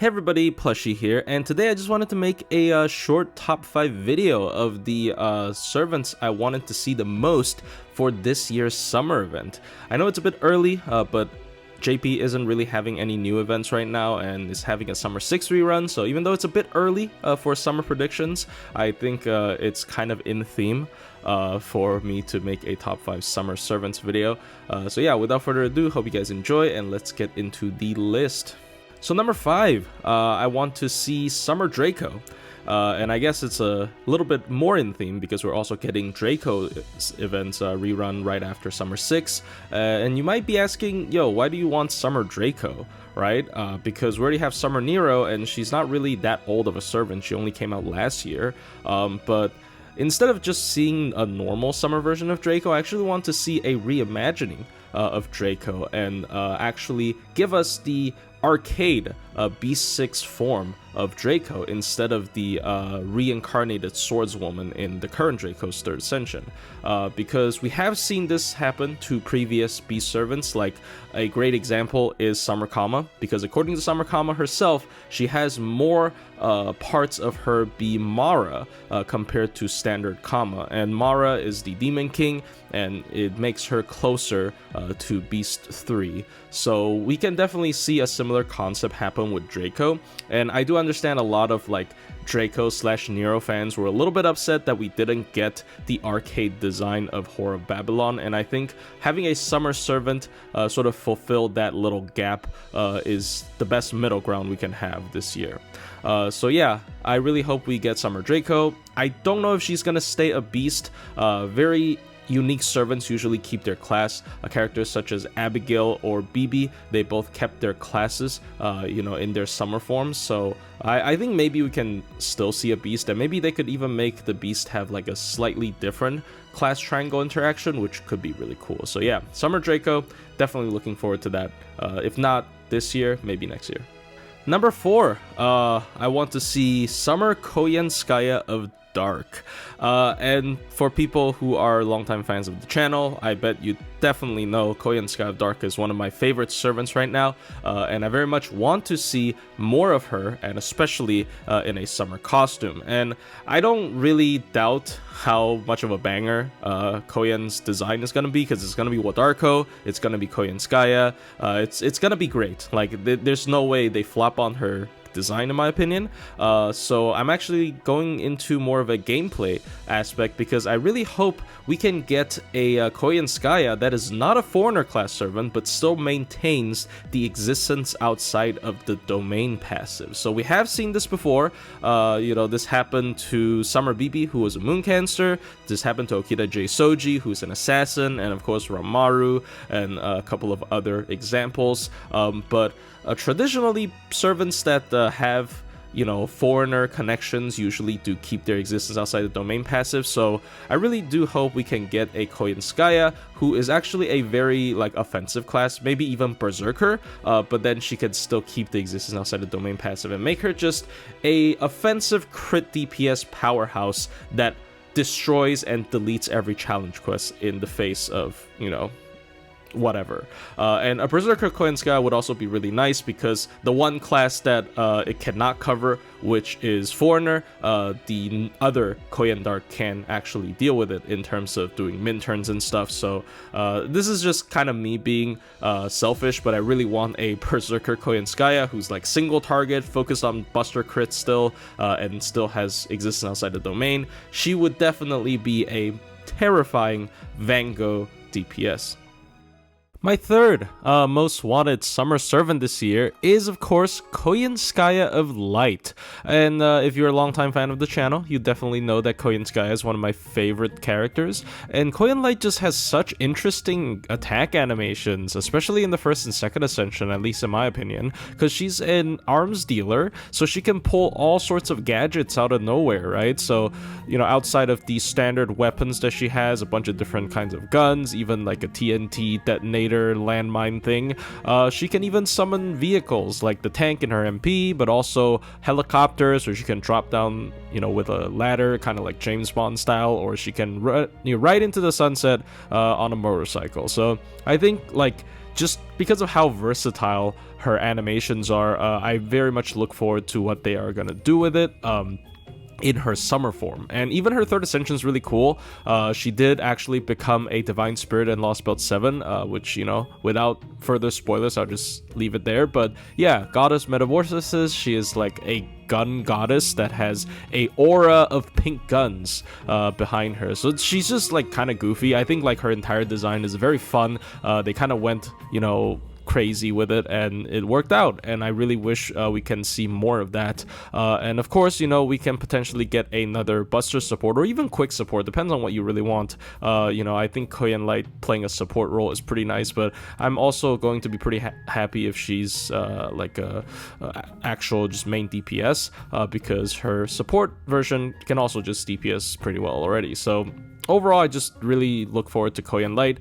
Hey everybody, Plushie here, and today I just wanted to make a short top 5 video of the servants I wanted to see the most for this year's summer event. I know it's a bit early, but JP isn't really having any new events right now and is having a Summer 6 rerun, so even though it's a bit early for summer predictions, I think it's kind of in theme for me to make a top 5 summer servants video. So yeah, without further ado, hope you guys enjoy, and let's get into the list. So number 5, I want to see Summer Draco. And I guess it's a little bit more in theme because we're also getting Draco events rerun right after Summer 6. And you might be asking, yo, why do you want Summer Draco, right? Because we already have Summer Nero, and she's not really that old of a servant. She only came out last year. But instead of just seeing a normal summer version of Draco, I actually want to see a reimagining of Draco and actually give us the arcade Beast 6 form of Draco instead of the reincarnated swordswoman in the current Draco's 3rd Ascension. Because we have seen this happen to previous Beast servants. Like a great example is Summer Kama, because according to Summer Kama herself, she has more parts of her be Mara compared to standard Kama, and Mara is the Demon King, and it makes her closer to Beast 3. So we can definitely see a similar concept happen with Draco, and I do understand a lot of like Draco/Nero fans were a little bit upset that we didn't get the arcade design of Whore of Babylon, and I think having a summer servant sort of fulfill that little gap is the best middle ground we can have this year. So yeah, I really hope we get Summer Draco. I don't know if she's gonna stay a beast. Very unique servants usually keep their class. Characters such as Abigail or Bibi, they both kept their classes, in their summer forms. So I think maybe we can still see a beast, and maybe they could even make the beast have like a slightly different class triangle interaction, which could be really cool. So yeah, Summer Draco, definitely looking forward to that. If not this year, maybe next year. Number 4, I want to see Summer Coenskaya of Dark. And for people who are longtime fans of the channel, I bet you definitely know Coenskaya of Dark is one of my favorite servants right now, and I very much want to see more of her, and especially in a summer costume. And I don't really doubt how much of a banger Koyen's design is going to be, because it's going to be Wadarko, it's going to be Coenskaya, it's going to be great. Like, there's no way they flop on her design, in my opinion. So I'm actually going into more of a gameplay aspect, because I really hope we can get a Coenskaya that is not a foreigner class servant but still maintains the existence outside of the domain passive. So we have seen this before. This happened to Summer Bibi, who was a moon cancer. This happened to Okita J Soji, who's an assassin, and of course Ramaru, and a couple of other examples. But traditionally, servants that have foreigner connections usually do keep their existence outside the domain passive. So I really do hope we can get a Coenskaya who is actually a very offensive class, maybe even Berserker, but then she can still keep the existence outside the domain passive and make her just a offensive crit DPS powerhouse that destroys and deletes every challenge quest in the face of whatever. And a Berserker Coenskaya would also be really nice, because the one class that it cannot cover, which is Foreigner, the other Coen Dark can actually deal with it in terms of doing min turns and stuff. So this is just kind of me being selfish, but I really want a Berserker Coenskaya who's like single target, focused on buster crits still, and still has existence outside the domain. She would definitely be a terrifying Vango DPS. My third most wanted summer servant this year is, of course, Coenskaya of Light. And if you're a longtime fan of the channel, you definitely know that Coenskaya is one of my favorite characters. And Coen Light just has such interesting attack animations, especially in the 1st and 2nd Ascension, at least in my opinion, because she's an arms dealer, so she can pull all sorts of gadgets out of nowhere, right? So, outside of the standard weapons that she has, a bunch of different kinds of guns, even like a TNT detonator landmine thing. She can even summon vehicles like the tank in her MP, but also helicopters, where she can drop down, with a ladder, kind of like James Bond style, or she can ride into the sunset on a motorcycle. So I think just because of how versatile her animations are, I very much look forward to what they are gonna do with it. In her summer form, and even her third ascension is really cool. She did actually become a divine spirit in Lost Belt 7, which, you know, without further spoilers, I'll just leave it there. But yeah, goddess metamorphosis. She is like a gun goddess that has a aura of pink guns behind her, so she's just like kind of goofy. I think like her entire design is very fun. They kind of went, you know, crazy with it, and it worked out, and I really wish we can see more of that. And of course, you know, we can potentially get another Buster support or even quick support, depends on what you really want. You know, I think Koyan Light playing a support role is pretty nice, but I'm also going to be pretty happy if she's like a actual just main DPS, because her support version can also just DPS pretty well already. So overall, I just really look forward to Koyan Light.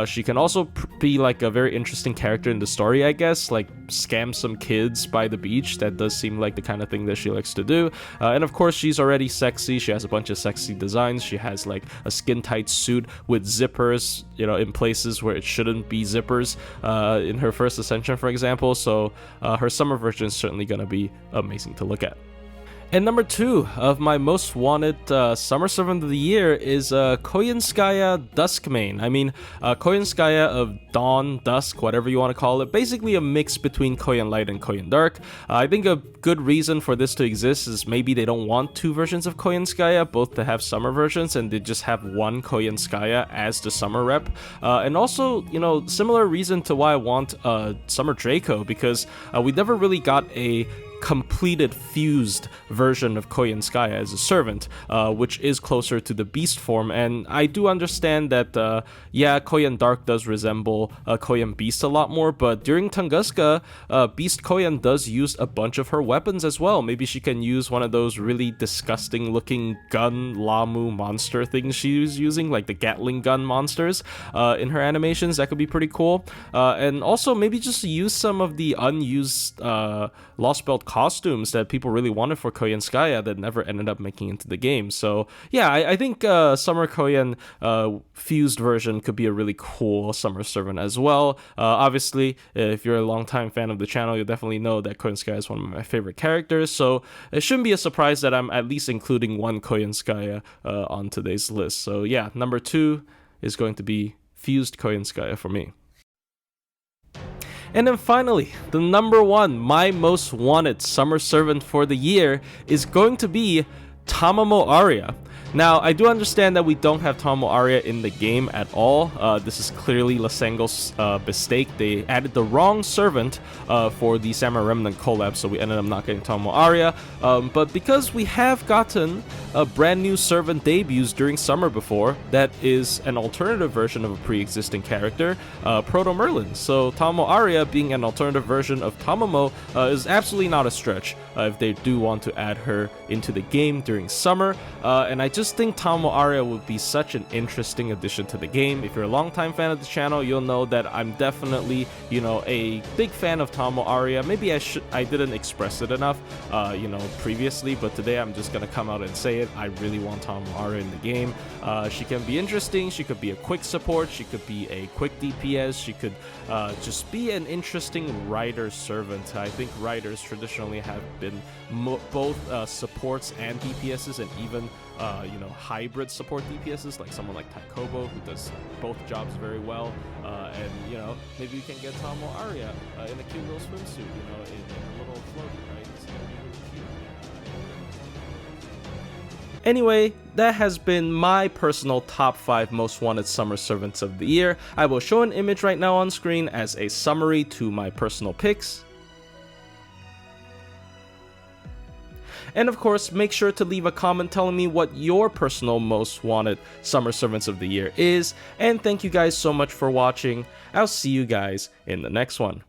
She can also be like a very interesting character in the story, I guess, like scam some kids by the beach. That does seem like the kind of thing that she likes to do. And of course, she's already sexy. She has a bunch of sexy designs. She has like a skin-tight suit with zippers, you know, in places where it shouldn't be zippers, in her first ascension, for example. So her summer version is certainly going to be amazing to look at. And number 2 of my most wanted Summer Servant of the Year is Coenskaya Dusk main. I mean, Coenskaya of Dawn, Dusk, whatever you want to call it. Basically a mix between Koyan Light and Koyan Dark. I think a good reason for this to exist is maybe they don't want 2 versions of Coenskaya, both to have summer versions, and they just have one Coenskaya as the summer rep. And also, you know, similar reason to why I want Summer Draco, because we never really got a completed fused version of Coenskaya as a servant, which is closer to the beast form. And I do understand that yeah, Koyan Dark does resemble Koyan Beast a lot more, but during Tunguska, Beast Koyan does use a bunch of her weapons as well. Maybe she can use one of those really disgusting looking gun Lamu monster things she was using, like the Gatling gun monsters in her animations. That could be pretty cool. And also maybe just use some of the unused Lost Belt costumes that people really wanted for Coenskaya that never ended up making into the game. So yeah, I think Summer Koyan fused version could be a really cool summer servant as well. Obviously, if you're a longtime fan of the channel, you'll definitely know that Coenskaya is one of my favorite characters, so it shouldn't be a surprise that I'm at least including one Coenskaya on today's list. So yeah, number 2 is going to be fused Coenskaya for me. And then finally, the number 1, my most wanted summer servant for the year is going to be Tomo Arya. Now, I do understand that we don't have Tomo Arya in the game at all. This is clearly Lasengo's mistake. They added the wrong servant for the Samurai Remnant collab, so we ended up not getting Tomo Arya. But because we have gotten a brand new servant debuts during summer before, that is an alternative version of a pre-existing character, Proto Merlin. So Tomo Arya being an alternative version of Tomomo is absolutely not a stretch if they do want to add her into the game during summer. And I just think Tomo Arya would be such an interesting addition to the game. If you're a longtime fan of the channel, you'll know that I'm definitely, you know, a big fan of Tomo Arya. Maybe I didn't express it enough, you know, previously, but today I'm just gonna come out and say it. I really want Tomo Arya in the game. She can be interesting. She could be a quick support. She could be a quick DPS. She could just be an interesting rider servant. I think riders traditionally have been both supports and DPSs, and even you know, hybrid support DPSs, like someone like Taikobo, who does both jobs very well. And you know, maybe you can get Tomo Arya in a cute little swimsuit, you know, in a little floaty, right? It's gonna be really cute. Anyway, that has been my personal top 5 most wanted summer servants of the year. I will show an image right now on screen as a summary to my personal picks. And of course, make sure to leave a comment telling me what your personal most wanted summer servants of the year is. And thank you guys so much for watching. I'll see you guys in the next one.